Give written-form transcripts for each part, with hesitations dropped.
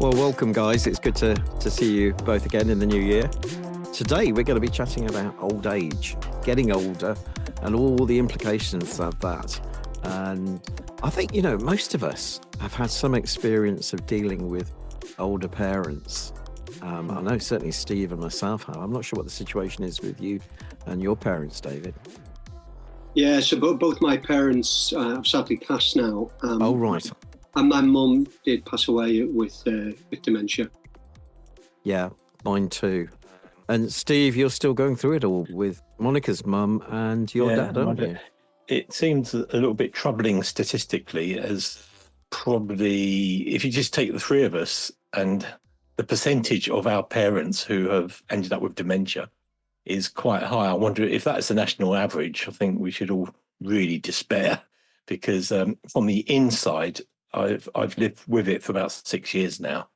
Well, welcome, guys. It's good to see you both again in the new year. Today, we're going to be chatting about old age, getting older, and all the implications of that. And I think, most of us have had some experience of dealing with older parents. I know certainly Steve and myself have. I'm not sure what the situation is with you and your parents, David. Yeah, so both my parents have sadly passed now. Oh, right. And my mum did pass away with dementia. Yeah, mine too. And Steve, you're still going through it all with Monica's mum and your dad, aren't you? It seems a little bit troubling statistically, as probably if you just take the three of us and the percentage of our parents who have ended up with dementia is quite high. I wonder if that's the national average. I think we should all really despair, because from the inside, I've lived with it for about 6 years now,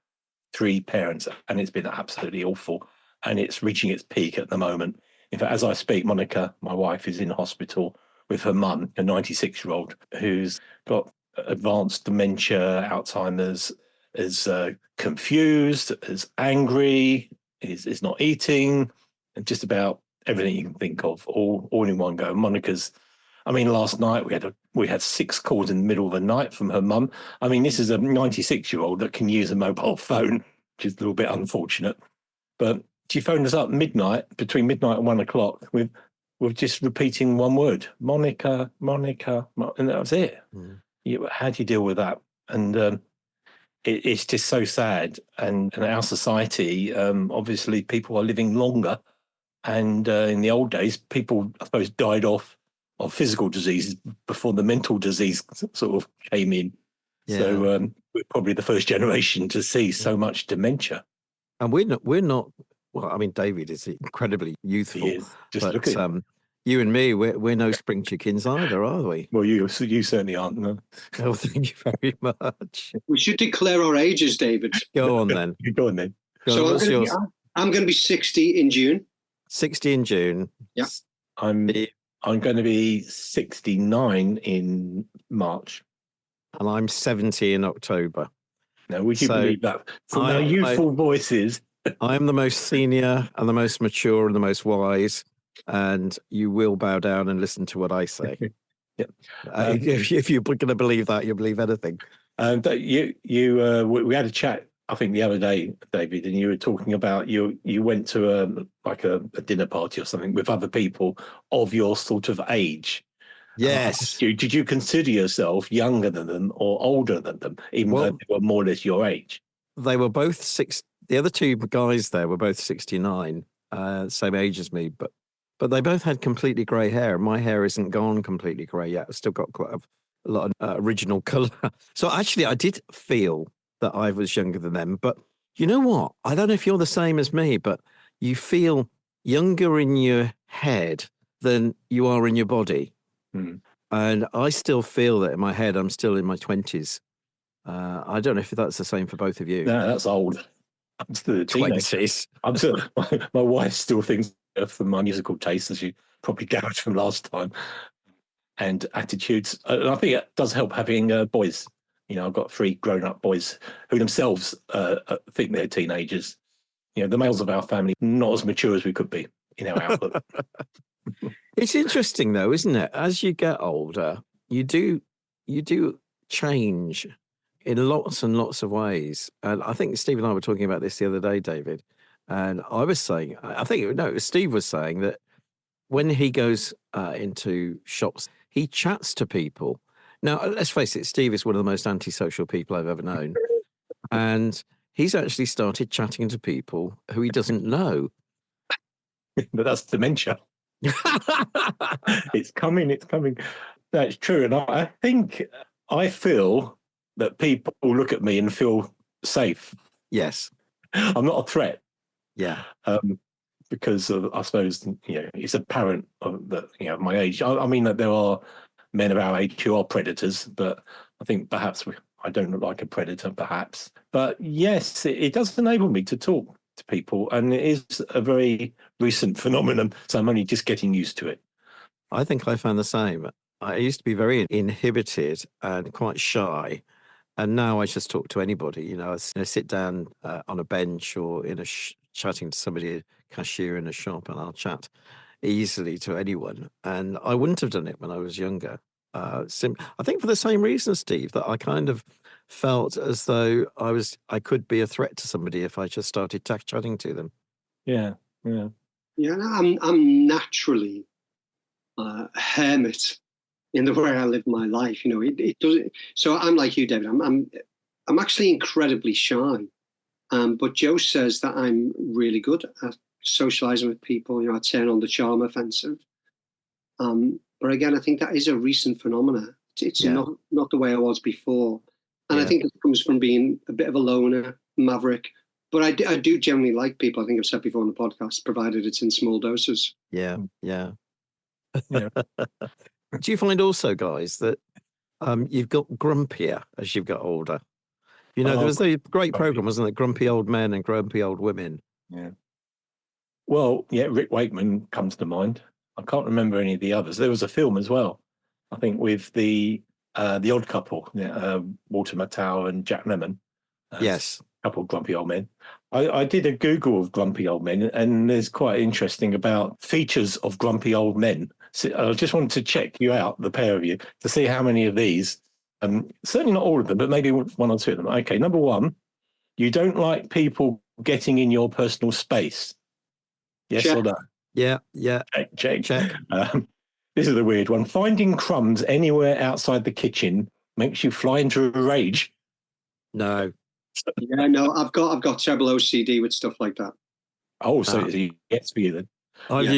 3 parents, and it's been absolutely awful. And it's reaching its peak at the moment. In fact, as I speak, Monica, my wife, is in hospital with her mum, a 96-year-old, who's got advanced dementia, Alzheimer's, is confused, is angry, is not eating, and just about everything you can think of, all in one go. Last night we had 6 calls in the middle of the night from her mum. This is a 96-year-old that can use a mobile phone, which is a little bit unfortunate. But she phoned us up between midnight and 1 o'clock with just repeating one word, Monica, Monica, and that was it. Mm. How do you deal with that? And it's just so sad. And in our society, obviously people are living longer. And in the old days, people, I suppose, died off of physical diseases before the mental disease sort of came in. Yeah. So we're probably the first generation to see so much dementia. And we're not. Well, David is incredibly youthful. He is. Just look at him. You and me, we're no spring chickens either, are we? Well, you certainly aren't. No. Oh, thank you very much. We should declare our ages, David. Go on then. Go on then. So I'm going to be 60 in June. 60 in June. Yeah. I'm going to be 69 in March. And I'm 70 in October. Now, would you believe that? From our youthful voices. I am the most senior and the most mature and the most wise, and you will bow down and listen to what I say. Yep. If you're going to believe that, you'll believe anything. We had a chat, I think, the other day, David, and you were talking about you went to a dinner party or something with other people of your sort of age. Yes. Did you consider yourself younger than them or older than them, even though they were more or less your age? They were both the other 2 guys there were both 69, same age as me, but they both had completely grey hair. My hair isn't gone completely grey yet. I've still got quite a lot of original colour. So actually, I did feel that I was younger than them. But you know what? I don't know if you're the same as me, but you feel younger in your head than you are in your body. Hmm. And I still feel that in my head, I'm still in my 20s. I don't know if that's the same for both of you. No, that's old. I'm still a teenager. 20s. My wife still thinks from my musical taste, as you probably gathered from last time, and attitudes. And I think it does help having boys. I've got 3 grown-up boys who themselves think they're teenagers. The males of our family, not as mature as we could be in our outlook. It's interesting, though, isn't it? As you get older, you do change in lots and lots of ways. And I think Steve and I were talking about this the other day, David. And I was saying, Steve was saying that when he goes into shops, he chats to people. Now, let's face it, Steve is one of the most antisocial people I've ever known. And he's actually started chatting to people who he doesn't know. But that's dementia. It's coming. That's true. And I feel that people look at me and feel safe. Yes. I'm not a threat. Yeah. Because I suppose, it's apparent that, my age. That there are men of our age who are predators, but I think perhaps I don't look like a predator, perhaps. But yes, it does enable me to talk to people, and it is a very recent phenomenon, so I'm only just getting used to it. I think I found the same. I used to be very inhibited and quite shy, And now I just talk to anybody. I sit down on a bench or in chatting to somebody, a cashier in a shop, and I'll chat easily to anyone. And I wouldn't have done it when I was younger. I think for the same reason, Steve, that I kind of felt as though I could be a threat to somebody if I just started chatting to them. Yeah, yeah. Yeah, I'm naturally a hermit in the way I live my life. It doesn't. So I'm like you, David. I'm actually incredibly shy. But Joe says that I'm really good at socializing with people. I turn on the charm offensive. But again, I think that is a recent phenomena. It's not the way I was before. And I think it comes from being a bit of a loner, maverick. But I do generally like people. I think I've said before on the podcast, provided it's in small doses. Yeah. Do you find also, guys, that you've got grumpier as you've got older? There was a great program, wasn't it? Grumpy Old Men and Grumpy Old Women. Yeah. Well, yeah, Rick Wakeman comes to mind. I can't remember any of the others. There was a film as well, I think, with the Odd Couple, Walter Matthau and Jack Lemmon. Yes. A couple of grumpy old men. I did a Google of grumpy old men, and there's quite interesting about features of grumpy old men. So I just wanted to check you out, the pair of you, to see how many of these, certainly not all of them, but maybe one or two of them. Okay, number one, you don't like people getting in your personal space. Yes Check. or no? Yeah. Check. This is the weird one. Finding crumbs anywhere outside the kitchen makes you fly into a rage. No. Yeah, no, I've got terrible OCD with stuff like that. Oh, so it gets for you then. I've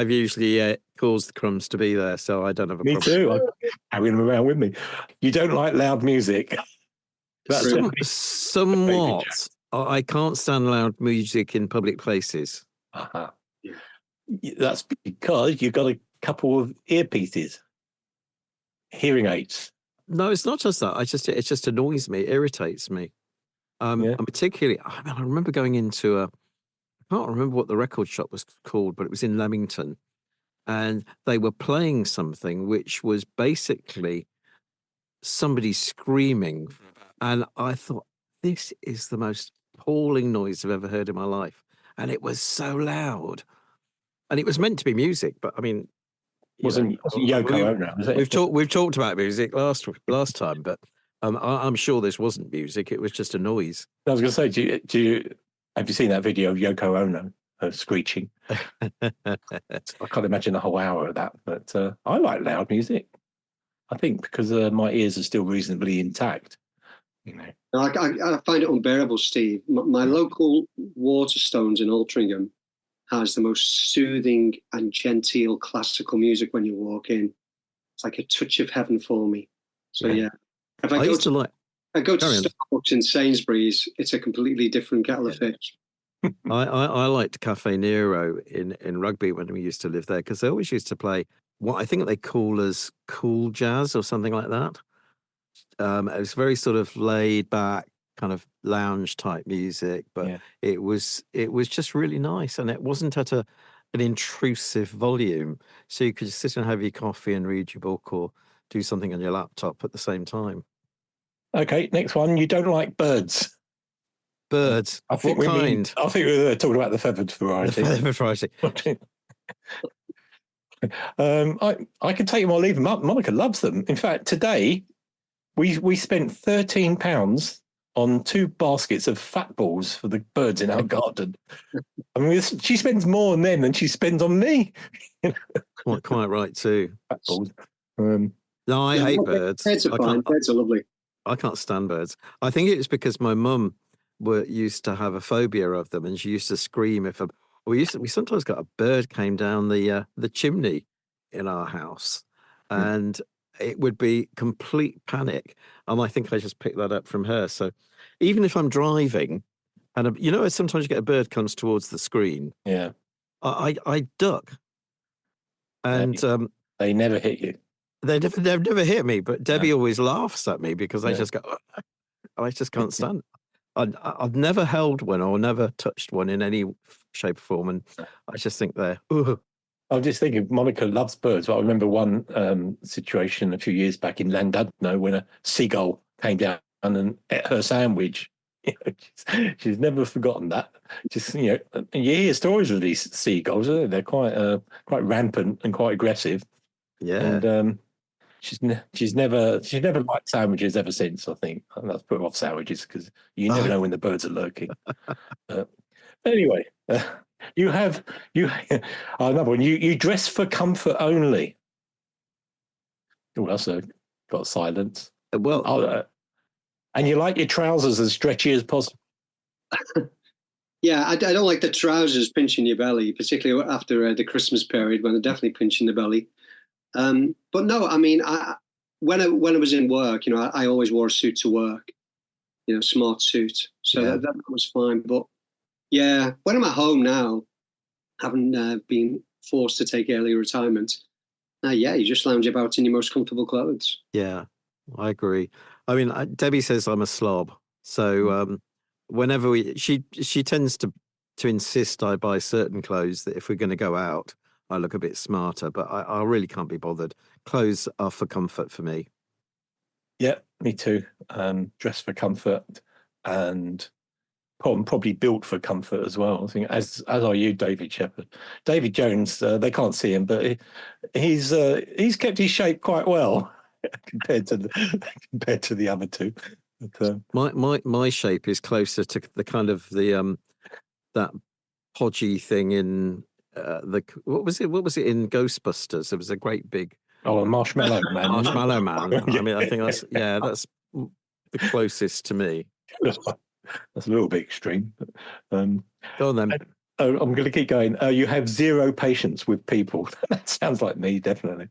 usually caused the crumbs to be there, so I don't have a problem. Me too. I'm carrying them around with me. You don't like loud music. That's somewhat. I can't stand loud music in public places. Uh-huh. That's because you've got a couple of earpieces, hearing aids. No, it's not just that. It just annoys me, irritates me. And particularly, I remember going into I can't remember what the record shop was called, but it was in Leamington, and they were playing something which was basically somebody screaming, and I thought, this is the most appalling noise I've ever heard in my life, and it was so loud, and it was meant to be music, but I mean, wasn't Yoko Ono, was it? We've talked about music last time, but I'm sure this wasn't music; it was just a noise. I was going to say, have you seen that video of Yoko Ono screeching? I can't imagine a whole hour of that, but I like loud music. I think because my ears are still reasonably intact. I find it unbearable, Steve. My local Waterstones in Altrincham has the most soothing and genteel classical music when you walk in. It's like a touch of heaven for me. So yeah, if I go to Starbucks in Sainsbury's, it's a completely different kettle of fish. I liked Cafe Nero in Rugby when we used to live there, because they always used to play what I think they call as cool jazz or something like that. It was very sort of laid back, kind of lounge type music, but it was just really nice, and it wasn't at an intrusive volume, so you could just sit and have your coffee and read your book or do something on your laptop at the same time. Okay, next one. You don't like birds. Birds. I think what kind? I think we were talking about the feathered variety. The feathered variety. I can take them or leave them up. Monica loves them. In fact, today we spent £13 on 2 baskets of fat balls for the birds in our garden. I mean, she spends more on them than she spends on me. Quite right too. Fat balls. No, I hate birds. Birds are fine. Birds are lovely. I can't stand birds. I think it's because my mum used to have a phobia of them, and she used to scream if we sometimes got a bird came down the chimney in our house, and it would be complete panic. And I think I just picked that up from her. So even if I'm driving, and sometimes you get a bird comes towards the screen, I duck, and they never hit you. They've never hit me, but Debbie always laughs at me because I just go, I just can't stand it. I've never held one or never touched one in any shape or form, and I just think they're. I'm just thinking, Monica loves birds. But I remember one situation a few years back in Llandudno when a seagull came down and then ate her sandwich. She's never forgotten that. Just and you hear stories of these seagulls. They're quite rampant and quite aggressive. Yeah. And she's never liked sandwiches ever since. I think and that's put her off sandwiches because you never know when the birds are lurking. Anyway, you another one. You dress for comfort only. Oh, that's got silence. Well, and you like your trousers as stretchy as possible. Yeah, I don't like the trousers pinching your belly, particularly after the Christmas period when they're definitely pinching the belly. But no, I mean, when I was in work, I always wore a suit to work, smart suit, so that was fine. But yeah, when I'm at home now, having been forced to take early retirement, you just lounge about in your most comfortable clothes. Yeah, I agree. I mean, Debbie says I'm a slob, so whenever she tends to insist I buy certain clothes that if we're going to go out, I look a bit smarter. But I really can't be bothered. Clothes are for comfort for me. Yeah, me too. Dress for comfort, and probably built for comfort as well. I think as are you, David Shepherd. David Jones, they can't see him, but he's kept his shape quite well compared to the other two. But, my shape is closer to the kind of that podgy thing in what was it in Ghostbusters? There was a great big a marshmallow man. Marshmallow man. I mean, I think that's the closest to me. That's a little bit extreme. But, go on then. I'm going to keep going. You have zero patience with people. That sounds like me, definitely.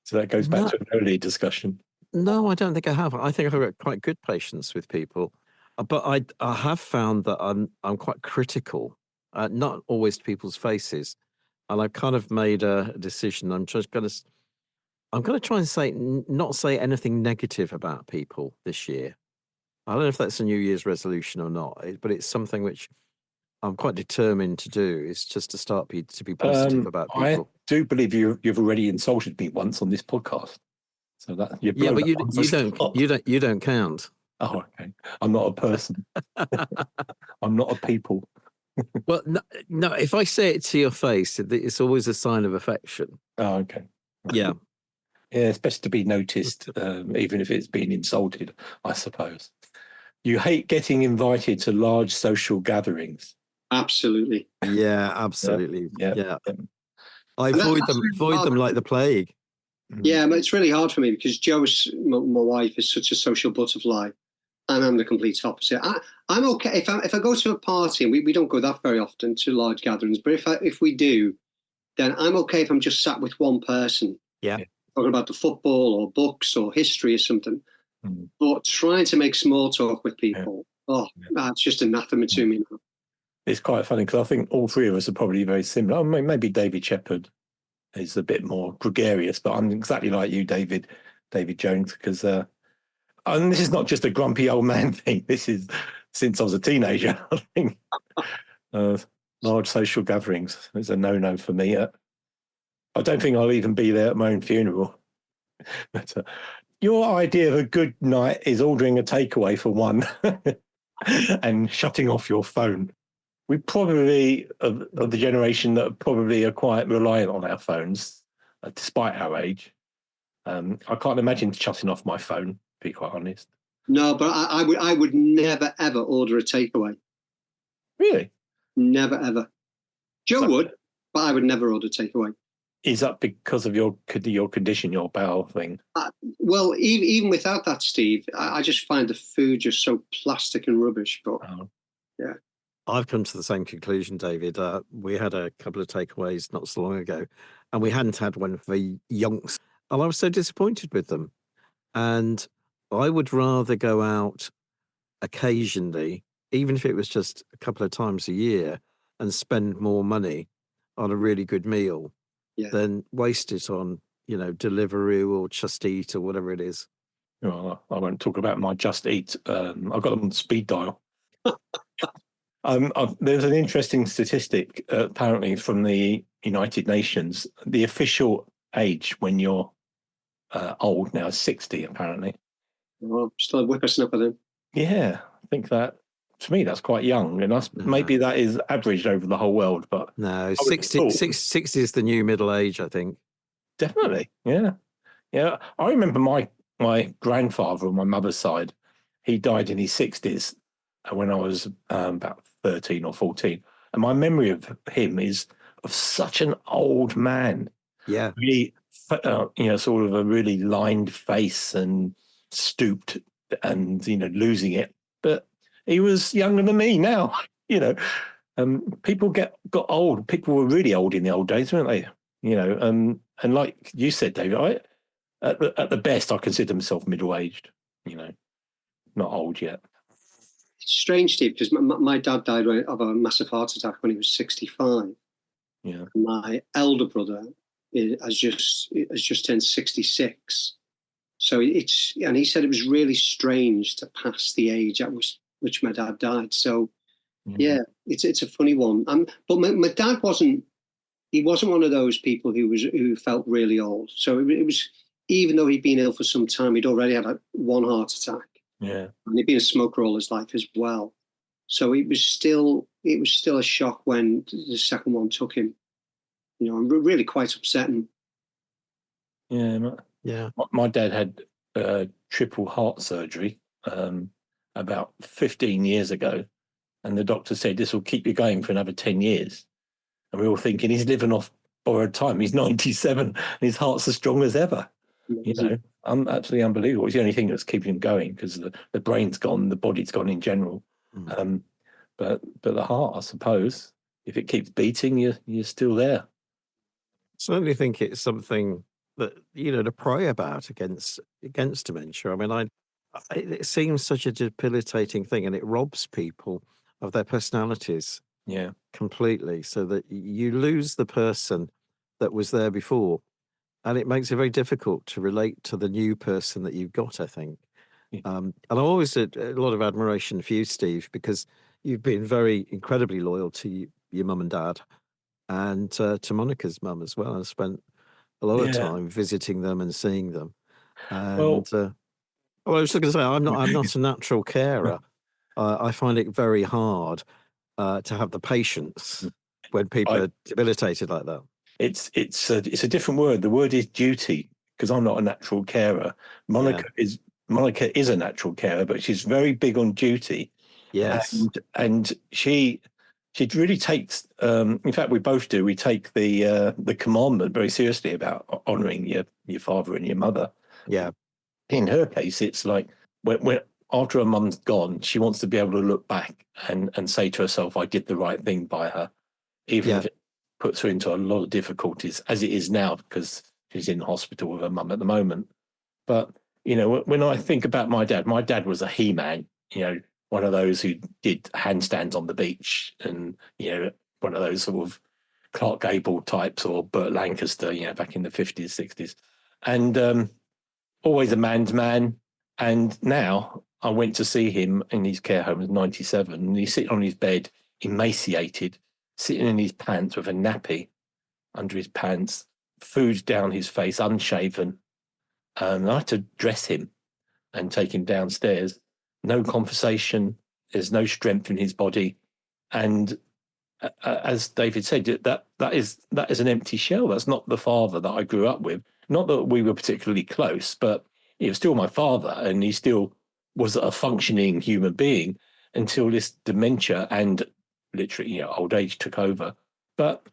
So that goes back to an earlier discussion. No, I don't think I have. I think I've got quite good patience with people, but I have found that I'm quite critical, not always to people's faces, and I've kind of made a decision. I'm going to try and not say anything negative about people this year. I don't know if that's a New Year's resolution or not, but it's something which I'm quite determined to do. Is just to start to be positive about people. I do believe you've already insulted me once on this podcast. So that but you don't count. Oh, okay. I'm not a person. I'm not a people. Well, no. If I say it to your face, it's always a sign of affection. Oh, okay. Yeah. Yeah, it's best to be noticed, even if it's been insulted, I suppose. You hate getting invited to large social gatherings. Absolutely. Yeah, absolutely. Yeah. I avoid them like the plague. Yeah, but it's really hard for me because my wife, is such a social butterfly, and I'm the complete opposite. I'm okay if I go to a party, and we don't go that very often to large gatherings, but if we do, then I'm okay if I'm just sat with one person. Yeah. Talking about the football or books or history or something. But trying to make small talk with people, that's just anathema to me now. It's quite funny because I think all three of us are probably very similar. Maybe David Shepherd is a bit more gregarious, but I'm exactly like you, David Jones, because and this is not just a grumpy old man thing. This is since I was a teenager, I think. Large social gatherings is a no-no for me. I don't think I'll even be there at my own funeral. But your idea of a good night is ordering a takeaway for one and shutting off your phone. We probably of the generation that probably are quite reliant on our phones, despite our age. I can't imagine shutting off my phone, to be quite honest. No, but I would never ever order a takeaway. Really? Never ever. Joe would, but I would never order takeaway. Is that because of your condition, your bowel thing? Well, even without that, Steve, I just find the food just so plastic and rubbish. But yeah. I've come to the same conclusion, David. We had a couple of takeaways not so long ago, and we hadn't had one for yonks. And I was so disappointed with them. And I would rather go out occasionally, even if it was just a couple of times a year, and spend more money on a really good meal than waste it on, Deliveroo or Just Eat or whatever it is. Well, I won't talk about my Just Eat. I've got them on speed dial. There's an interesting statistic, apparently, from the United Nations. The official age when you're old now is 60, apparently. Oh, still a whippersnapper then. Yeah, I think that, to me, that's quite young. And maybe that is averaged over the whole world, but No, I would have thought, 60 is the new middle age, I think. definitely. Yeah. Yeah. I remember my grandfather on my mother's side, he died in his 60s when I was about 13 or 14. And my memory of him is of such an old man. Yeah. Really, sort of a really lined face and stooped and, losing it. But he was younger than me now, you know. People got old. People were really old in the old days, weren't they? And like you said, David, at the best, I consider myself middle-aged, not old yet. It's strange, Steve, because my dad died of a massive heart attack when he was 65. Yeah. My elder brother has just turned 66. So and he said it was really strange to pass the age at which my dad died. So yeah, it's a funny one. But my dad wasn't one of those people who felt really old. So it was, even though he'd been ill for some time, he'd already had one heart attack. Yeah. And he'd been a smoker all his life as well. So it was still a shock when the second one took him. And really quite upsetting. Yeah. My dad had triple heart surgery about 15 years ago, and the doctor said this will keep you going for another 10 years. And we were all thinking he's living off borrowed time. He's 97 and his heart's as strong as ever. I'm absolutely unbelievable. It's the only thing that's keeping him going, because the brain's gone, the body's gone in general. But the heart, I suppose, if it keeps beating, you're still there. I certainly think it's something that, to pray about against dementia. I mean, it seems such a debilitating thing, and it robs people of their personalities. Yeah. Completely, so that you lose the person that was there before, and it makes it very difficult to relate to the new person that you've got, I think. Yeah. And I always had a lot of admiration for you, Steve, because you've been very incredibly loyal to your mum and dad, and to Monica's mum as well. I spent a lot of time visiting them and seeing them. And I was just going to say, I'm not a natural carer. I find it very hard to have the patience when people are debilitated like that. It's a different word. The word is duty, because I'm not a natural carer. Monica is a natural carer, but she's very big on duty. Yes, and she really takes. In fact, we both do. We take the commandment very seriously about honouring your father and your mother. Yeah. In her case, it's like when after her mum's gone, she wants to be able to look back and say to herself, "I did the right thing by her," even if it puts her into a lot of difficulties, as it is now, because she's in hospital with her mum at the moment. But when I think about my dad was a he-man. One of those who did handstands on the beach, and one of those sort of Clark Gable types, or Burt Lancaster, back in the 50s, 60s, and always a man's man. And now I went to see him in his care home at 97, and he's sitting on his bed, emaciated, sitting in his pants with a nappy under his pants, food down his face, unshaven. And I had to dress him and take him downstairs. No conversation. There's no strength in his body. And as David said, that is an empty shell. That's not the father that I grew up with. Not that we were particularly close, but he was still my father, and he still was a functioning human being until this dementia and literally old age took over. But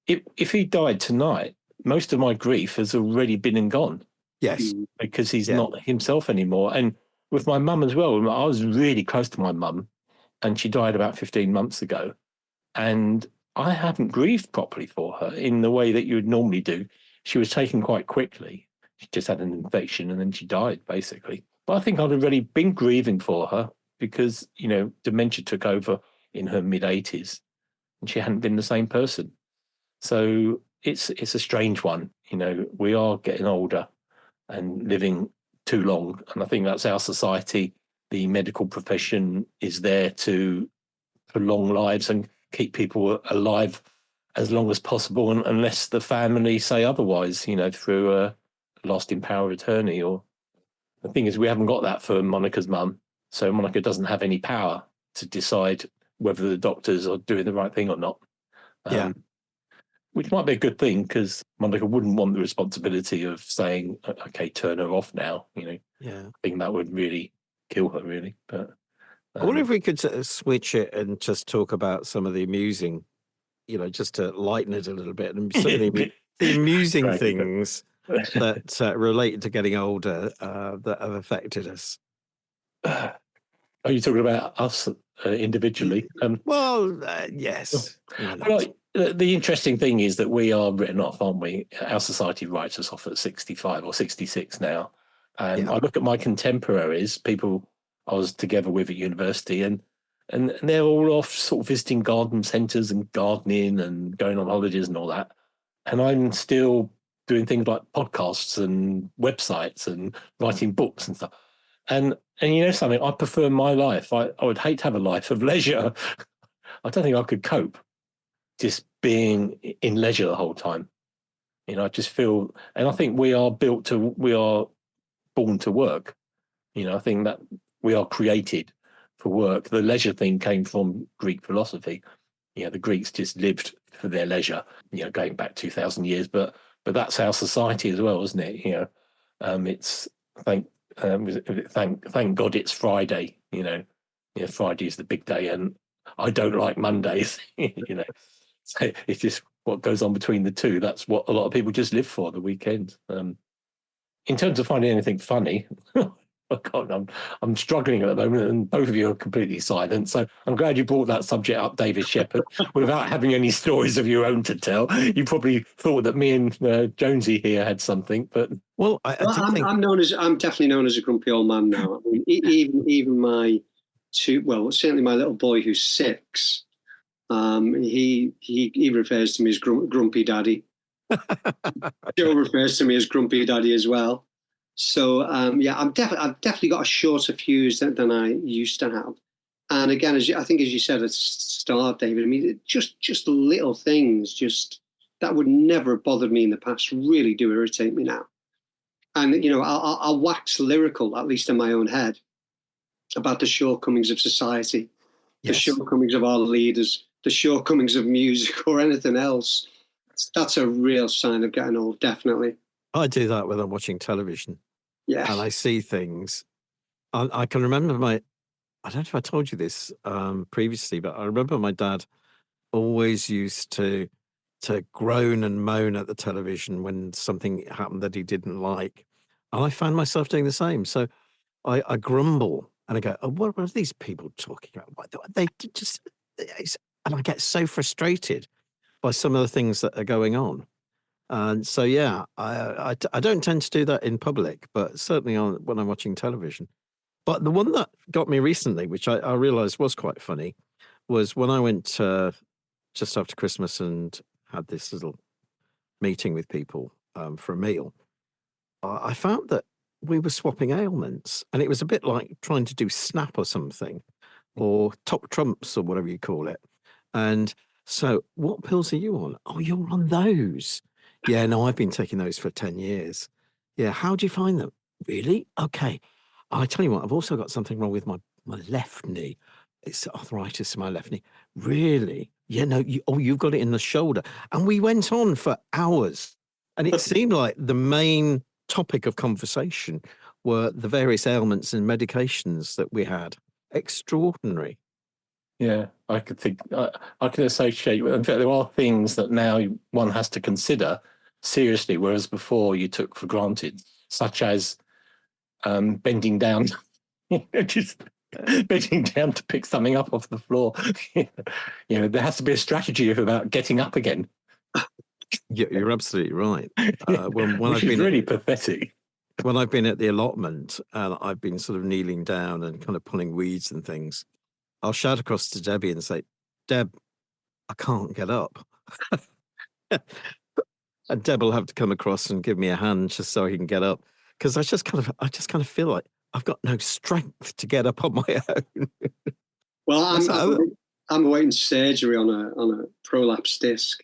if he died tonight, most of my grief has already been and gone. Yes, because he's not himself anymore. And with my mum as well, I was really close to my mum, and she died about 15 months ago. And I haven't grieved properly for her in the way that you would normally do. She was taken quite quickly. She just had an infection and then she died, basically. But I think I'd already been grieving for her because, dementia took over in her mid-80s and she hadn't been the same person. So it's a strange one. We are getting older and living too long. And I think that's our society. The medical profession is there to prolong lives and keep people alive as long as possible, unless the family say otherwise, through a lasting power of attorney or The thing is, we haven't got that for Monica's mum. So Monica doesn't have any power to decide whether the doctors are doing the right thing or not. Yeah. Which might be a good thing, because Monica wouldn't want the responsibility of saying, okay, turn her off now. Yeah. I think that would really kill her, really. But I wonder if we could switch it and just talk about some of the amusing, just to lighten it a little bit, and some of the amusing Right. things that relate to getting older that have affected us. Are you talking about us individually? Yes. Why not? Well, the interesting thing is that we are written off, aren't we? Our society writes us off at 65 or 66 now. And Yeah. I look at my contemporaries, people I was together with at university, and they're all off sort of visiting garden centres and gardening and going on holidays and all that. And I'm still doing things like podcasts and websites and writing books and stuff. And something, I prefer my life. I would hate to have a life of leisure. I don't think I could cope just being in leisure the whole time. I just feel, and I think we are born to work. I think that we are created for work. The leisure thing came from Greek philosophy. The Greeks just lived for their leisure, going back 2,000 years. But that's our society as well, isn't it? It's thank God it's Friday. Friday is the big day, and I don't like Mondays. So it's just what goes on between the two. That's what a lot of people just live for, the weekend. In terms of finding anything funny, I'm struggling at the moment, and both of you are completely silent. So I'm glad you brought that subject up, David Shepherd, without having any stories of your own to tell. You probably thought that me and Jonesy here had something, but I think I'm definitely known as a grumpy old man now. I mean, even my certainly my little boy who's 6. He refers to me as grumpy daddy. Joe refers to me as grumpy daddy as well. So I've definitely got a shorter fuse than I used to have. And again, as you said at the start, David, I mean, just little things that would never have bothered me in the past really do irritate me now. And I'll wax lyrical, at least in my own head, about the shortcomings of society, the shortcomings of our leaders, the shortcomings of music or anything else. That's a real sign of getting old, definitely. I do that when I'm watching television. Yeah. And I see things. I can remember I don't know if I told you this previously, but I remember my dad always used to groan and moan at the television when something happened that he didn't like. And I found myself doing the same. So I grumble and I go, oh, what are these people talking about? They just, and I get so frustrated by some of the things that are going on. And so, I don't tend to do that in public, but certainly when I'm watching television. But the one that got me recently, which I realized was quite funny, was when I went just after Christmas and had this little meeting with people for a meal. I found that we were swapping ailments, and it was a bit like trying to do Snap or something, or Top Trumps or whatever you call it. And so, what pills are you on? Oh, you're on those. Yeah, no, I've been taking those for 10 years. Yeah, how do you find them? Really? Okay. I tell you what, I've also got something wrong with my left knee. It's arthritis in my left knee. Really? Yeah, no, you've got it in the shoulder. And we went on for hours. And it seemed like the main topic of conversation were the various ailments and medications that we had. Extraordinary. Yeah, I could think, I can associate with, in fact, there are things that now one has to consider seriously, whereas before you took for granted, such as bending down, just bending down to pick something up off the floor. There has to be a strategy about getting up again. Yeah, you're absolutely right. Which is really pathetic. When I've been at the allotment and I've been sort of kneeling down and kind of pulling weeds and things, I'll shout across to Debbie and say, Deb, I can't get up. And Deb will have to come across and give me a hand just so I can get up. Because I just kind of feel like I've got no strength to get up on my own. Well, I'm awaiting surgery on a prolapse disc.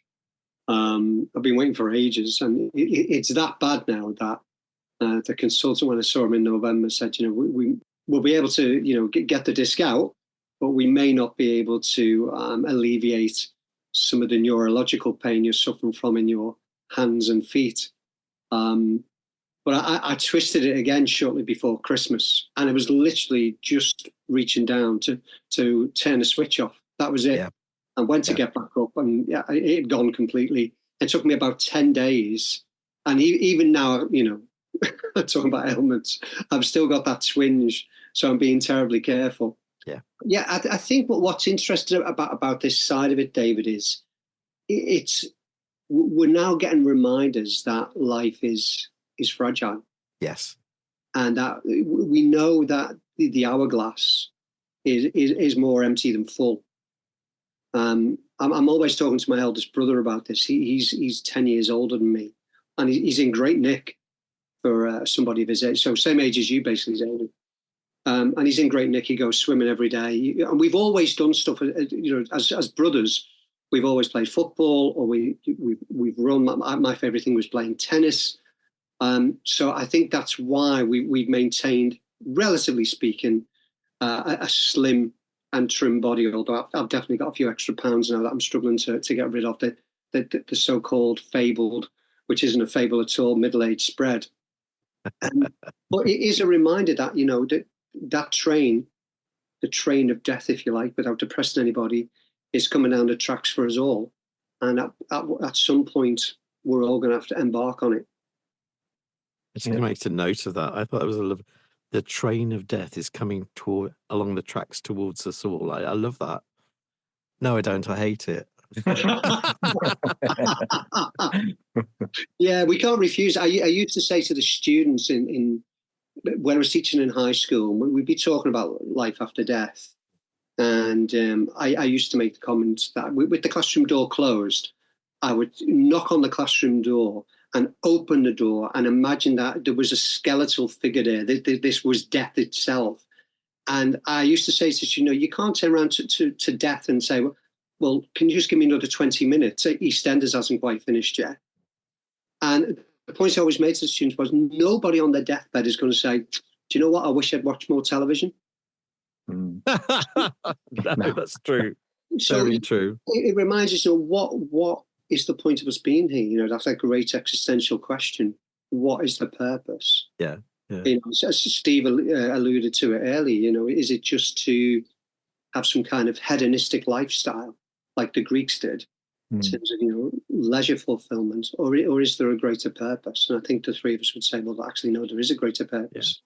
I've been waiting for ages, and it's that bad now that The consultant, when I saw him in November, said, we will be able to, get the disc out, but we may not be able to alleviate some of the neurological pain you're suffering from in your hands and feet. But I twisted it again shortly before Christmas, and it was literally just reaching down to turn the switch off. That was it. Yeah. I went to get back up, and it had gone completely. It took me about 10 days. And even now, talking about ailments, I've still got that twinge. So I'm being terribly careful. Yeah. Yeah, I think what's interesting about this side of it, David, is we're now getting reminders that life is fragile. Yes. And that we know that the hourglass is more empty than full. I'm always talking to my eldest brother about this. He's 10 years older than me, and he's in great nick for somebody of his age. So same age as you, basically, David. And he's in great nick. He goes swimming every day, and we've always done stuff. As brothers, we've always played football, or we've run. My favorite thing was playing tennis. So I think that's why we've maintained, relatively speaking, a slim and trim body. Although I've definitely got a few extra pounds now that I'm struggling to get rid of, the so-called fabled, which isn't a fable at all, middle-aged spread. But it is a reminder that that train, the train of death, if you like, without depressing anybody, is coming down the tracks for us all, and at some point we're all going to have to embark on it. I just make a note of that. I thought it was the train of death is coming along the tracks towards us all. I love that. No, I don't. I hate it. Yeah, we can't refuse. I used to say to the students when I was teaching in high school, we'd be talking about life after death. And I used to make the comment that with the classroom door closed, I would knock on the classroom door and open the door and imagine that there was a skeletal figure there. This was death itself. And I used to say to students, you can't turn around to death and say, well, can you just give me another 20 minutes? EastEnders hasn't quite finished yet. And the point I always made to the students was nobody on their deathbed is going to say, do you know what? I wish I'd watched more television. No, that's true. So very true. It reminds us, what is the point of us being here? That's a great existential question. What is the purpose? Yeah. As Steve alluded to it earlier, is it just to have some kind of hedonistic lifestyle like the Greeks did in terms of, leisure fulfillment, or is there a greater purpose? And I think the three of us would say, well, actually, no, there is a greater purpose.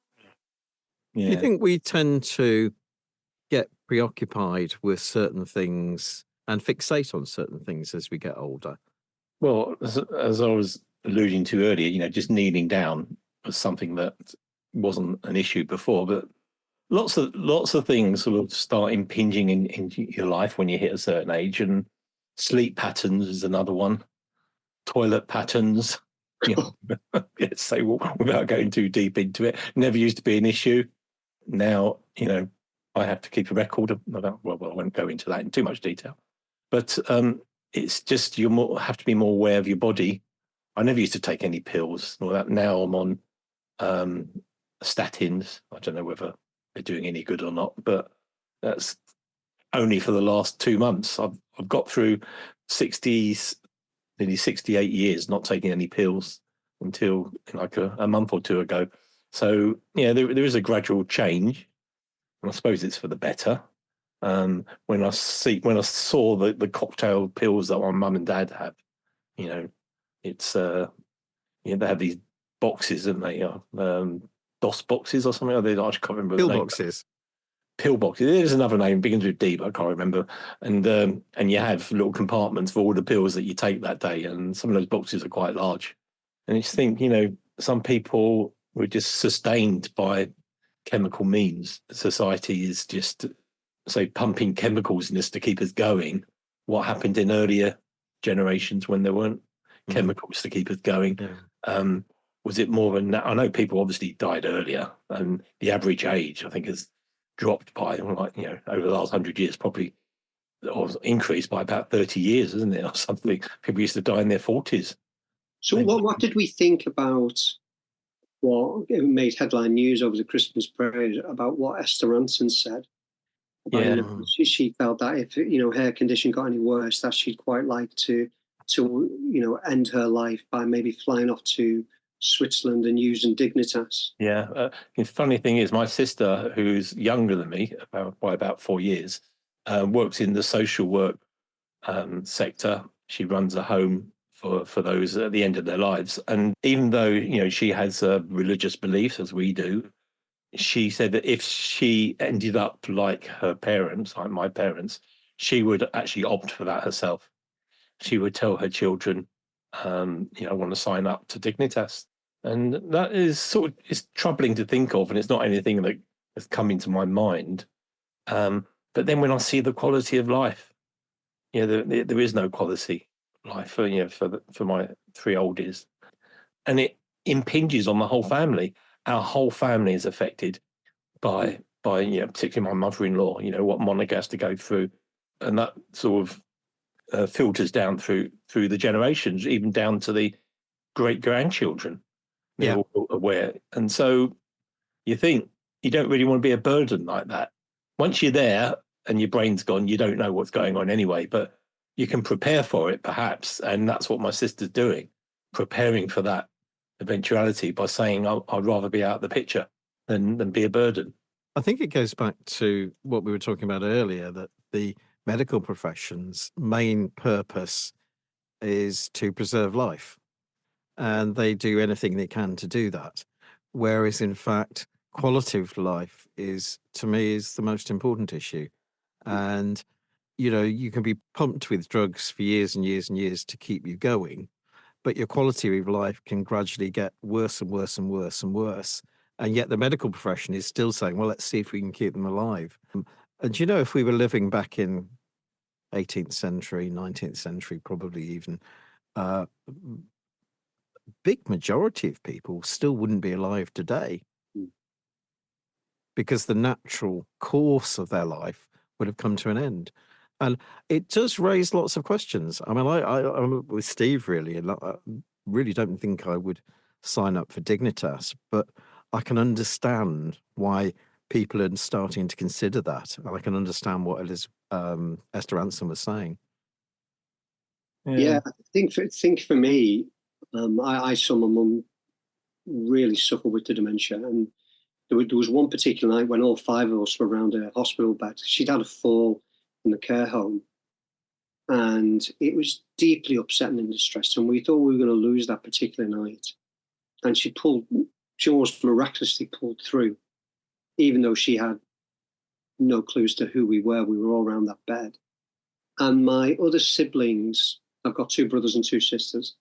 Yeah. Do you think we tend to get preoccupied with certain things and fixate on certain things as we get older? Well, as I was alluding to earlier, just kneeling down was something that wasn't an issue before, but lots of things sort of start impinging into your life when you hit a certain age, and sleep patterns is another one. Toilet patterns, let's say, without going too deep into it, never used to be an issue. Now, I have to keep a record about, well, I won't go into that in too much detail, but it's just have to be more aware of your body. I never used to take any pills or that. Now I'm on statins. I don't know whether they're doing any good or not, but that's only for the last 2 months. I've got through nearly 68 years not taking any pills until like a month or two ago. So there is a gradual change, and I suppose it's for the better. When I saw the cocktail pills that my mum and dad have, it's they have these boxes, don't they? DOS boxes or something. I can't remember. Pill boxes. Pill boxes. There's another name, begins with D, but I can't remember. And you have little compartments for all the pills that you take that day, and some of those boxes are quite large. And you just think, some people were just sustained by chemical means. Society is just, say, pumping chemicals in us to keep us going. What happened in earlier generations when there weren't chemicals to keep us going? Yeah. Was it more than that? I know people obviously died earlier, and the average age, I think, has dropped by, over the last 100 years, probably, or increased by about 30 years, isn't it, or something? People used to die in their 40s. So what did we think about what it made headline news over the Christmas period about what Esther Ranson said about, Yeah. she felt that if, her condition got any worse, that she'd quite like to end her life by maybe flying off to Switzerland and using Dignitas. Yeah. The funny thing is, my sister, who's younger than me by about 4 years, works in the social work sector. She runs a home for those at the end of their lives. And even though, she has religious beliefs, as we do, she said that if she ended up like her parents, like my parents, she would actually opt for that herself. She would tell her children, I want to sign up to Dignitas. And that is it's troubling to think of, and it's not anything that has come into my mind. But then when I see the quality of life, there is no quality life for my 3 oldies, and it impinges on the whole family. Our whole family is affected by particularly my mother-in-law. What Monica has to go through, and that sort of filters down through the generations, even down to the great grandchildren. They're all aware, and so you think you don't really want to be a burden like that. Once you're there and your brain's gone, you don't know what's going on anyway, but you can prepare for it perhaps. And that's what my sister's doing, preparing for that eventuality by saying, I'd rather be out of the picture than be a burden. I think it goes back to what we were talking about earlier, that the medical profession's main purpose is to preserve life, and they do anything they can to do that. Whereas, in fact, quality of life to me, is the most important issue. And, you can be pumped with drugs for years and years and years to keep you going, but your quality of life can gradually get worse and worse and worse and worse. And yet the medical profession is still saying, well, let's see if we can keep them alive. And if we were living back in 18th century, 19th century, probably even, big majority of people still wouldn't be alive today, because the natural course of their life would have come to an end. And it does raise lots of questions. I mean, I'm with Steve, really, and I really don't think I would sign up for Dignitas, but I can understand why people are starting to consider that. And I can understand what Esther Ranson was saying. Yeah, I think for me, I saw my mum really suffer with the dementia, and there was one particular night when all 5 of us were around her hospital bed. She'd had a fall in the care home, and it was deeply upsetting and distressing. We thought we were going to lose that particular night, and she almost miraculously pulled through, even though she had no clues to who we were. We were all around that bed. And my other siblings, I've got 2 brothers and 2 sisters,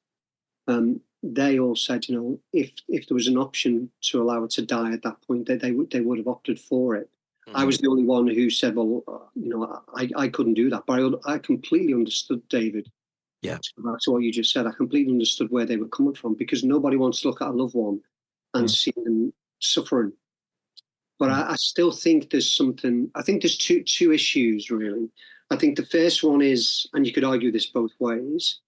they all said, if there was an option to allow her to die at that point, they would have opted for it. Mm-hmm. I was the only one who said, well, I couldn't do that. But I completely understood, David. Yeah. To what you just said, I completely understood where they were coming from, because nobody wants to look at a loved one and see them suffering. But I still think there's something. I think there's two issues, really. I think the first one is, and you could argue this both ways,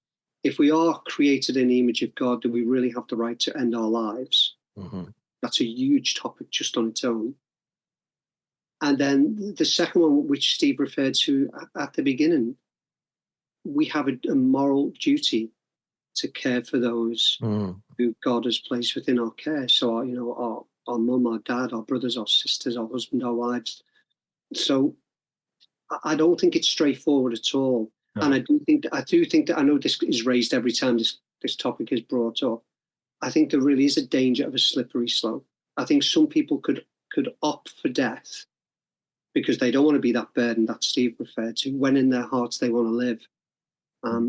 if we are created in the image of God, do we really have the right to end our lives? Mm-hmm. That's a huge topic just on its own. And then the second one, which Steve referred to at the beginning, we have a moral duty to care for those who God has placed within our care. So, our mum, our dad, our brothers, our sisters, our husband, our wives. So I don't think it's straightforward at all. No. And I do think that I know this is raised every time this topic is brought up. I think there really is a danger of a slippery slope. I think some people could opt for death because they don't want to be that burden that Steve referred to, when in their hearts they want to live.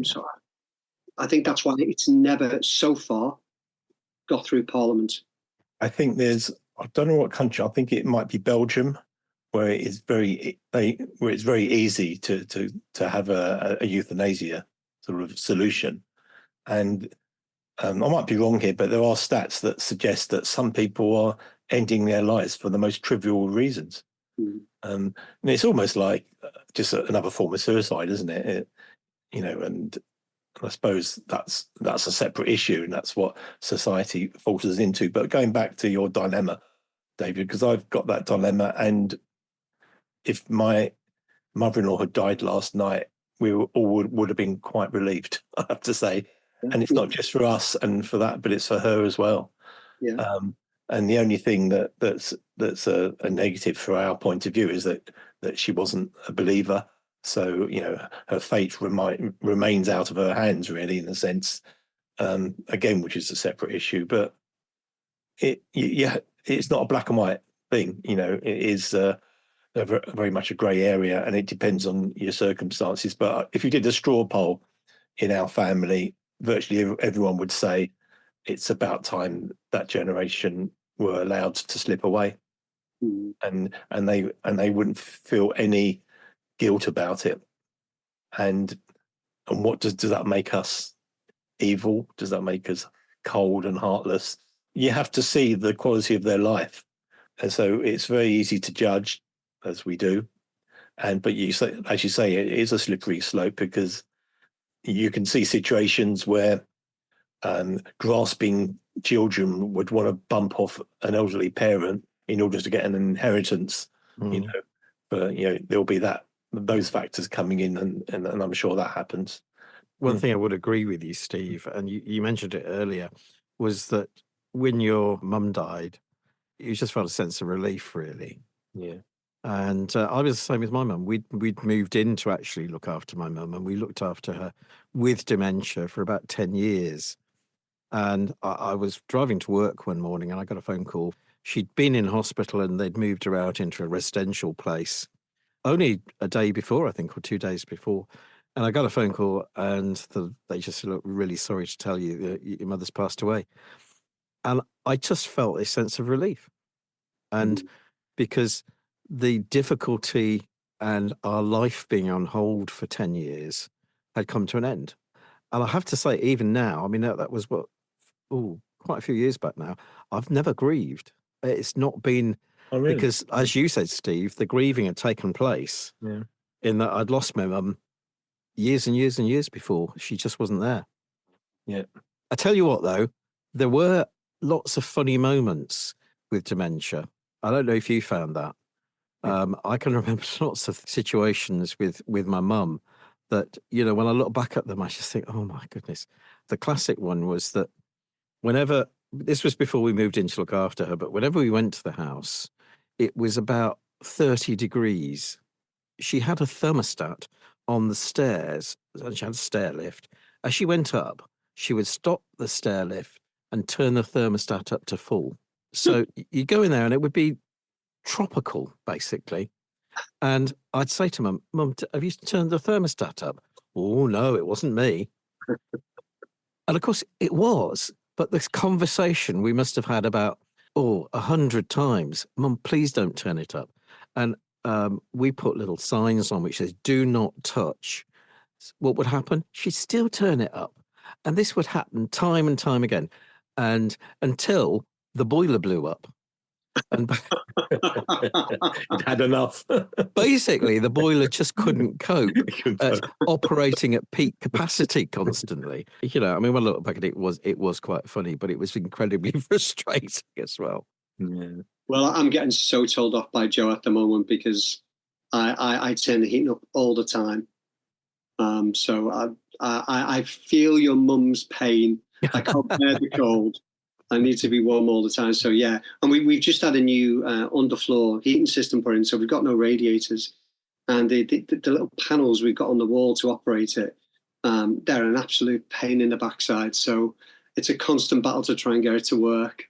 So I think that's why it's never so far got through Parliament. I think I don't know what country, I think it might be Belgium, where it's very easy to have a euthanasia sort of solution. And I might be wrong here, but there are stats that suggest that some people are ending their lives for the most trivial reasons. And it's almost like just another form of suicide, isn't it? And I suppose that's a separate issue, and that's what society forces us into. But going back to your dilemma, David, because I've got that dilemma, and if my mother-in-law had died last night, we all would have been quite relieved, I have to say. And it's not just for us and for that, but it's for her as well. Yeah. And the only thing that's a negative for our point of view is that she wasn't a believer. So, her fate remains out of her hands, really, in a sense, again, which is a separate issue. But it's not a black and white thing. It is very much a grey area, and it depends on your circumstances. But if you did a straw poll in our family, virtually everyone would say it's about time that generation were allowed to slip away, and they wouldn't feel any guilt about it. And what does that make us? Evil? Does that make us cold and heartless? You have to see the quality of their life, and so it's very easy to judge, as we do. But as you say, it is a slippery slope, because you can see situations where grasping children would want to bump off an elderly parent in order to get an inheritance. But there'll be those factors coming in, and I'm sure that happens. One thing I would agree with you, Steve, and you mentioned it earlier, was that when your mum died, you just felt a sense of relief, really. Yeah. And I was the same with my mum. We'd moved in to actually look after my mum, and we looked after her with dementia for about 10 years. And I was driving to work one morning, and I got a phone call. She'd been in hospital, and they'd moved her out into a residential place only a day before, I think, or 2 days before. And I got a phone call, and they just said, "Look, we're really sorry to tell you that your mother's passed away." And I just felt a sense of relief. And because the difficulty and our life being on hold for 10 years had come to an end. And I have to say, even now, I mean, that was quite a few years back now, I've never grieved. It's not been, really? Because, as you said, Steve, the grieving had taken place in that I'd lost my mum years and years and years before. She just wasn't there. Yeah. I tell you what, though, there were lots of funny moments with dementia. I don't know if you found that. I can remember lots of situations with my mum that, when I look back at them, I just think, oh my goodness. The classic one was that this was before we moved in to look after her, but whenever we went to the house, it was about 30 degrees. She had a thermostat on the stairs, and she had a stair lift. As she went up, she would stop the stair lift and turn the thermostat up to full. So you go in there and it would be tropical, basically. And I'd say to Mum, have you turned the thermostat up? Oh, no, it wasn't me. And of course it was. But this conversation we must have had about, 100 times. Mum, please don't turn it up. And we put little signs on which says, do not touch. What would happen? She'd still turn it up. And this would happen time and time again. And until the boiler blew up. And It had enough. Basically, the boiler just couldn't cope at operating at peak capacity constantly. When I look back at it, it was quite funny, but it was incredibly frustrating as well. Yeah. Well, I'm getting so told off by Joe at the moment because I turn the heating up all the time. So I feel your mum's pain. I can't bear the cold. I need to be warm all the time. So yeah, and we've just had a new underfloor heating system put in, so we've got no radiators, and the little panels we've got on the wall to operate it, they're an absolute pain in the backside. So it's a constant battle to try and get it to work.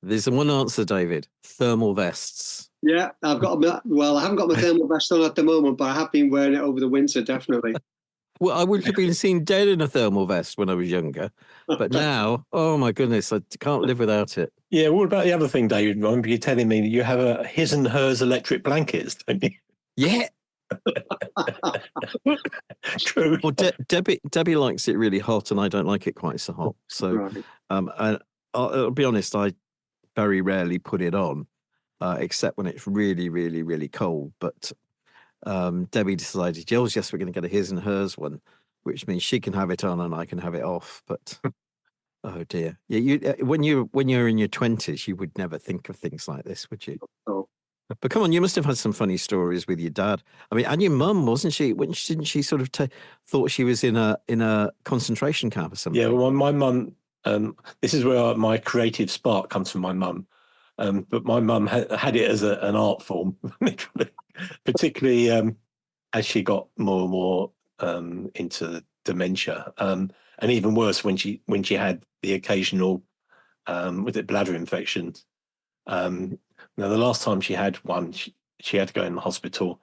There's one answer, David: thermal vests. Yeah, I haven't got my thermal vest on at the moment, but I have been wearing it over the winter, definitely. Well, I would have been seen dead in a thermal vest when I was younger, but now, oh my goodness, I can't live without it. Yeah, what about the other thing, David? I remember you telling me that you have a his and hers electric blankets, don't you? Yeah. True. Well, Debbie likes it really hot, and I don't like it quite so hot. So, Right. I'll be honest, I very rarely put it on, except when it's really, really, really cold. But Debbie decided, yes, we're going to get a his and hers one. which means she can have it on and I can have it off. But oh dear, yeah, when you're in your 20s, you would never think of things like this, would you? Oh, But come on, you must have had some funny stories with your dad. I mean, and your mum, wasn't she? Didn't she sort of thought she was in a concentration camp or something? Yeah, well, my mum. This is where my creative spark comes from. My mum, but my mum had it as an art form, literally, particularly as she got more and more into dementia, and even worse when she had the occasional was it bladder infections. Now, the last time she had one, she had to go in the hospital.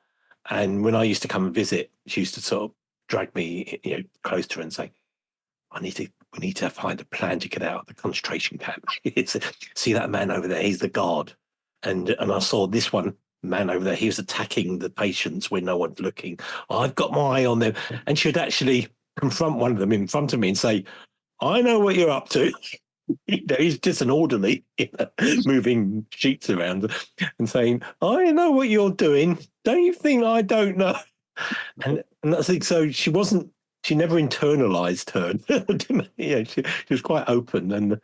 And when I used to come and visit, she used to sort of drag me, close to her and say, we need to find a plan to get out of the concentration camp. See that man over there? He's the guard. And I saw this one man over there. He was attacking the patients when no one's looking. I've got my eye on them. And she'd actually confront one of them in front of me and say, I know what you're up to. He's just an orderly, moving sheets around and saying, I know what you're doing. Don't you think I don't know? And that's it. So she never internalized her. She was quite open.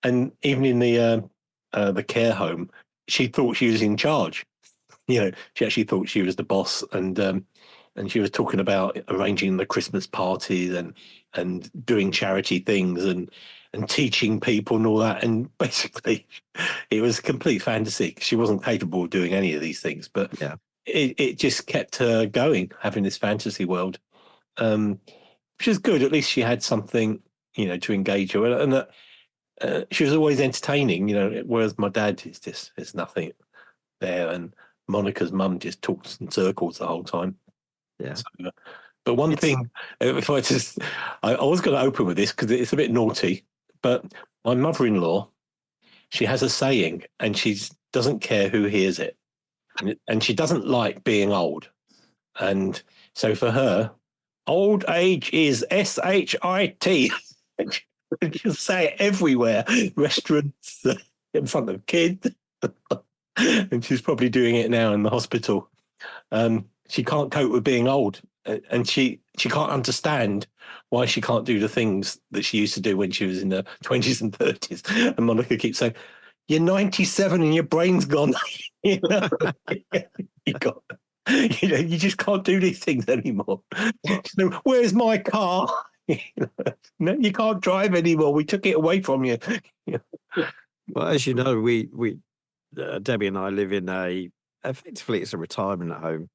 And even in the care home, she thought she was in charge. She actually thought she was the boss. And she was talking about arranging the Christmas parties and doing charity things and teaching people and all that. And basically, it was a complete fantasy. She wasn't capable of doing any of these things, but Yeah. it just kept her going, having this fantasy world, which is good. At least she had something, to engage her. And she was always entertaining, whereas my dad is just, there's nothing there. And Monica's mum just talks in circles the whole time. Yeah. So, but one thing, if I was going to open with this because it's a bit naughty, but my mother-in-law, she has a saying, and she doesn't care who hears it, and she doesn't like being old, and so for her, old age is SHIT. And she'll say it everywhere, restaurants, in front of kids, and she's probably doing it now in the hospital. She can't cope with being old, and she can't understand why she can't do the things that she used to do when she was in her 20s and 30s. And Monica keeps saying, you're 97 and your brain's gone. You just can't do these things anymore. Where's my car? No, you can't drive anymore. We took it away from you. Well, as you know, we Debbie and I live in effectively it's a retirement home,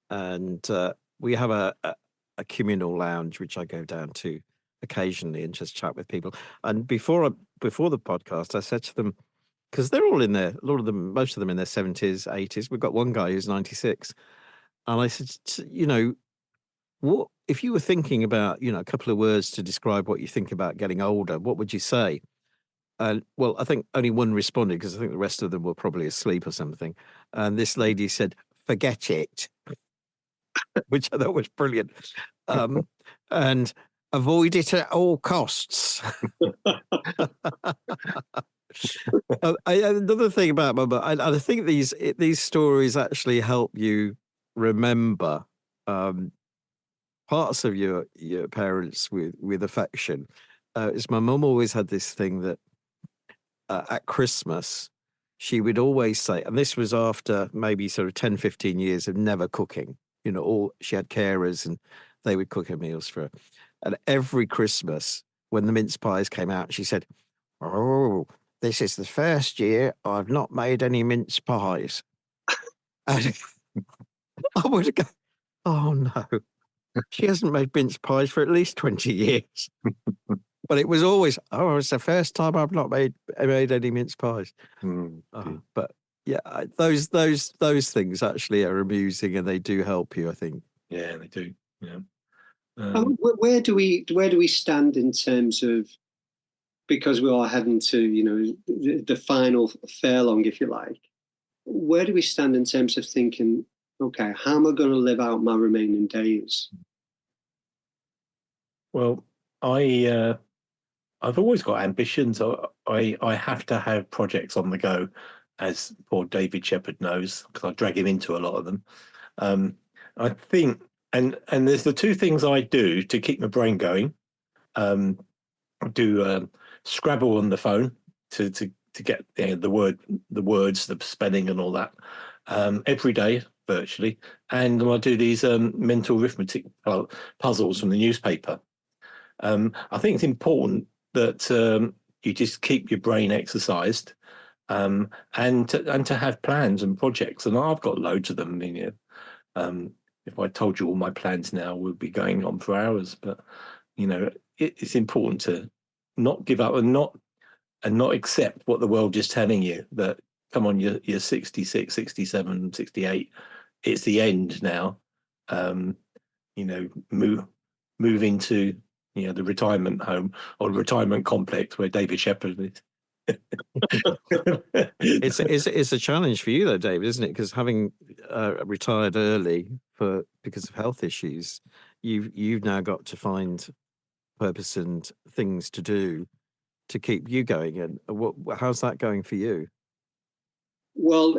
and we have a communal lounge which I go down to occasionally and just chat with people. And before the podcast, I said to them, because they're all in there, most of them in their 70s, 80s. We've got one guy who's 96, and I said, what if you were thinking about a couple of words to describe what you think about getting older? What would you say? And well, I think only one responded because I think the rest of them were probably asleep or something. And this lady said, "Forget it," which I thought was brilliant. And avoid it at all costs. Another thing about Mum, I think these stories actually help you remember parts of your parents with affection. Is my mum always had this thing that at Christmas she would always say, and this was after maybe sort of 10, 15 years of never cooking. She had carers and they would cook her meals for her. And every Christmas, when the mince pies came out, she said, "Oh, this is the first year I've not made any mince pies." And I would go, "Oh no, she hasn't made mince pies for at least 20 years." But it was always, "Oh, it's the first time I've not made any mince pies." But yeah, those things actually are amusing and they do help you, I think. Yeah, they do. Yeah. Where do we stand in terms of, because we are heading to the final furlong, if you like, where do we stand in terms of thinking, okay, how am I going to live out my remaining days? Well, I've always got ambitions. I have to have projects on the go, as poor David Shepherd knows, because I drag him into a lot of them. I think And there's the two things I do to keep my brain going. I do Scrabble on the phone to get the words, the spelling, and all that every day virtually. And I do these mental arithmetic puzzles from the newspaper. I think it's important that you just keep your brain exercised, and to have plans and projects. And I've got loads of them. I mean, if I told you all my plans now, we'd be going on for hours. But it's important to not give up and not accept what the world is telling you, that come on, you're 66, 67, 68. It's the end now. Move into the retirement home or the retirement complex where David Shepherd is. It's a challenge for you though, David, isn't it? Because having retired early because of health issues, you've now got to find purpose and things to do to keep you going. And how's that going for you? Well,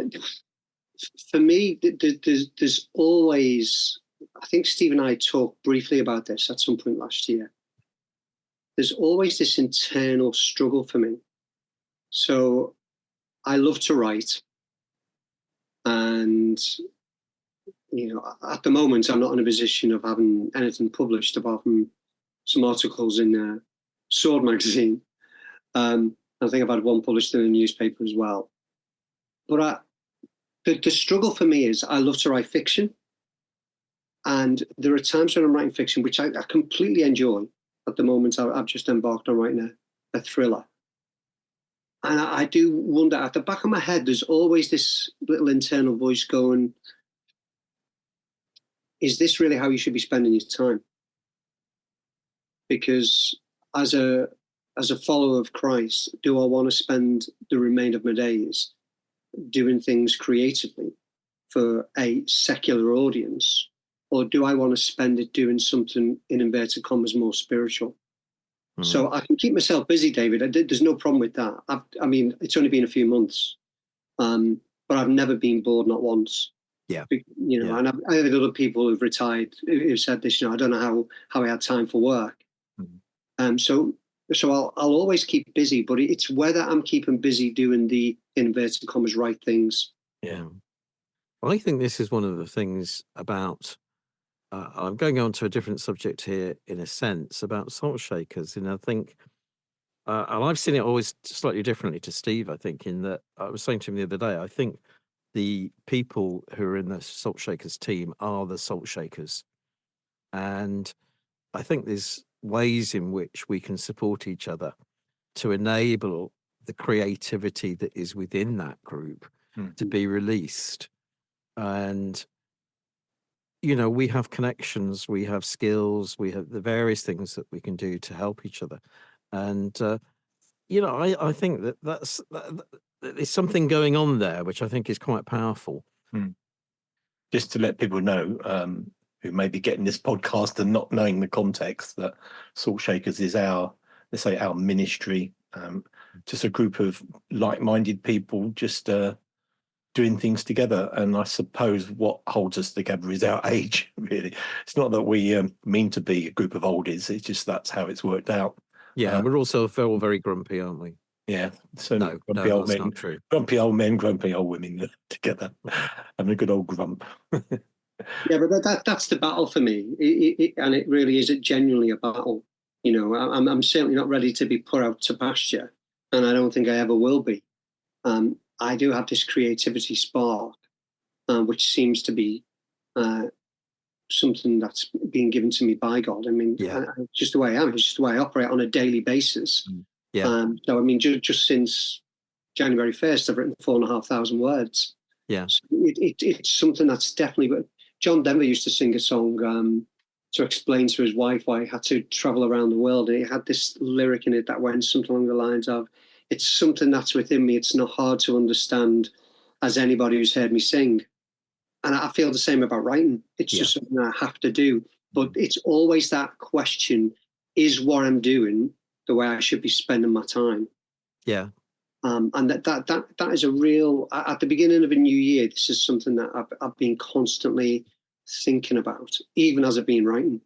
for me, there's always, I think Steve and I talked briefly about this at some point last year. There's always this internal struggle for me. So I love to write. And, at the moment, I'm not in a position of having anything published apart from some articles in Sword magazine. I think I've had one published in a newspaper as well. But the struggle for me is I love to write fiction. And there are times when I'm writing fiction, which I completely enjoy. At the moment, I've just embarked on writing a thriller. And I do wonder, at the back of my head, there's always this little internal voice going, is this really how you should be spending your time? Because as a follower of Christ, do I want to spend the remainder of my days doing things creatively for a secular audience? Or do I want to spend it doing something, in inverted commas, more spiritual? Mm-hmm. So I can keep myself busy, David. There's no problem with that. I mean, it's only been a few months, but I've never been bored, not once. Yeah. And I have other people who've retired who've said this. I don't know how I had time for work. Mm-hmm. So I'll always keep busy, but it's whether I'm keeping busy doing the, in inverted commas, right things. Yeah. Well, I think this is one of the things about. I'm going on to a different subject here, in a sense, about salt shakers. And I think, and I've seen it always slightly differently to Steve, I think, in that I was saying to him the other day, I think the people who are in the salt shakers team are the salt shakers. And I think there's ways in which we can support each other to enable the creativity that is within that group to be released. And we have connections, we have skills, we have the various things that we can do to help each other. And, I think that there's something going on there, which I think is quite powerful. Just to let people know who may be getting this podcast and not knowing the context, that Salt Shakers is our ministry, just a group of like-minded people just doing things together. And I suppose what holds us together is our age, really. It's not that we mean to be a group of oldies, it's just that's how it's worked out. Yeah, we're also all very grumpy, aren't we? Yeah, so no, grumpy old that's men, not true. Grumpy old men, grumpy old women together, having a good old grump. Yeah, but that's the battle for me, and it really is genuinely a battle. I'm certainly not ready to be put out to pasture, and I don't think I ever will be. I do have this creativity spark, which seems to be something that's being given to me by God. I mean, just the way I am. It's just the way I operate on a daily basis. Yeah. So, I mean, just since January 1st, I've written 4,500 words. Yeah. So it's something that's definitely. John Denver used to sing a song to explain to his wife why he had to travel around the world. And he had this lyric in it that went something along the lines of, it's something that's within me. It's not hard to understand, as anybody who's heard me sing. And I feel the same about writing. It's just something I have to do. But it's always that question, is what I'm doing the way I should be spending my time? Yeah. And that is a real, at the beginning of a new year, this is something that I've been constantly thinking about, even as I've been writing.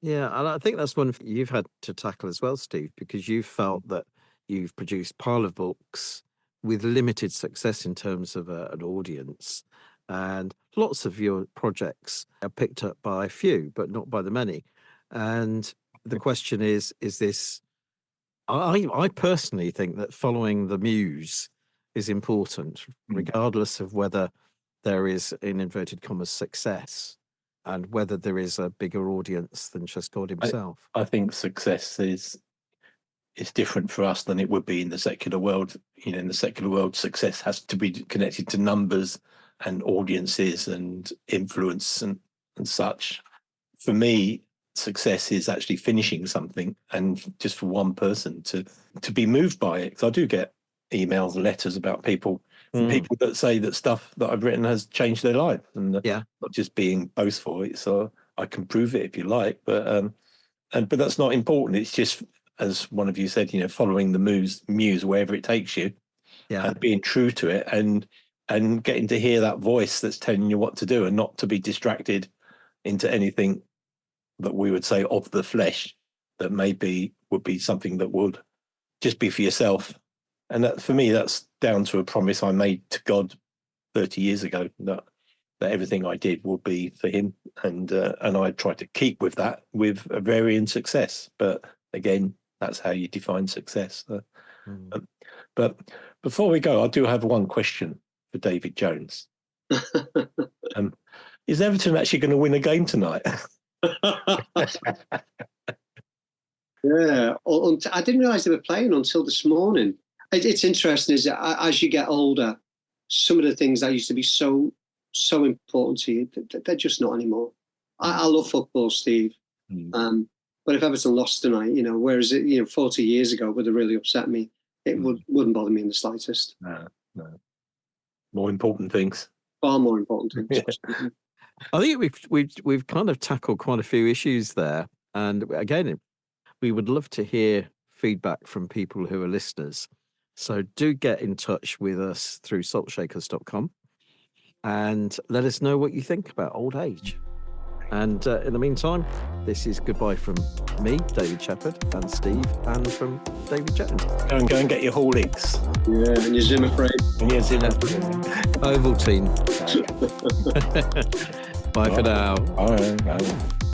Yeah, and I think that's one you've had to tackle as well, Steve, because you've felt that you've produced a pile of books with limited success in terms of an audience, and lots of your projects are picked up by a few, but not by the many. And the question is this? I personally think that following the muse is important, regardless of whether there is, in inverted commas, success, and whether there is a bigger audience than just God himself. I think success is different for us than it would be in the secular world. You know, in the secular world, success has to be connected to numbers and audiences and influence and such. For me, success is actually finishing something, and just for one person to be moved by it. Because I do get emails and letters about people that say that stuff that I've written has changed their life, and not just being boastful. So I can prove it if you like, but that's not important. It's just, as one of you said, you know, following the muse wherever it takes you, and being true to it, and getting to hear that voice that's telling you what to do, and not to be distracted into anything that we would say of the flesh that maybe would be something that would just be for yourself. And that, for me, that's down to a promise I made to God 30 years ago, that everything I did would be for him. And I tried to keep with that with a varying success. But again, that's how you define success. But before we go, I do have one question for David Jones. Is Everton actually going to win a game tonight? Yeah, I didn't realise they were playing until this morning. It's interesting, is that as you get older, some of the things that used to be so important to you, they're just not anymore. I love football, Steve, but if Everton lost tonight, you know, whereas 40 years ago would have really upset me, it wouldn't bother me in the slightest. No. More important things. Far more important things. Yeah. I think we've kind of tackled quite a few issues there, and again, we would love to hear feedback from people who are listeners. So do get in touch with us through saltshakers.com and let us know what you think about old age. And in the meantime, this is goodbye from me, David Shepherd, and Steve, and from David Jones. Go and get your Horlicks. Yeah, and your Zimmer frame. And your Zimmer Ovaltine. Bye for now. Bye.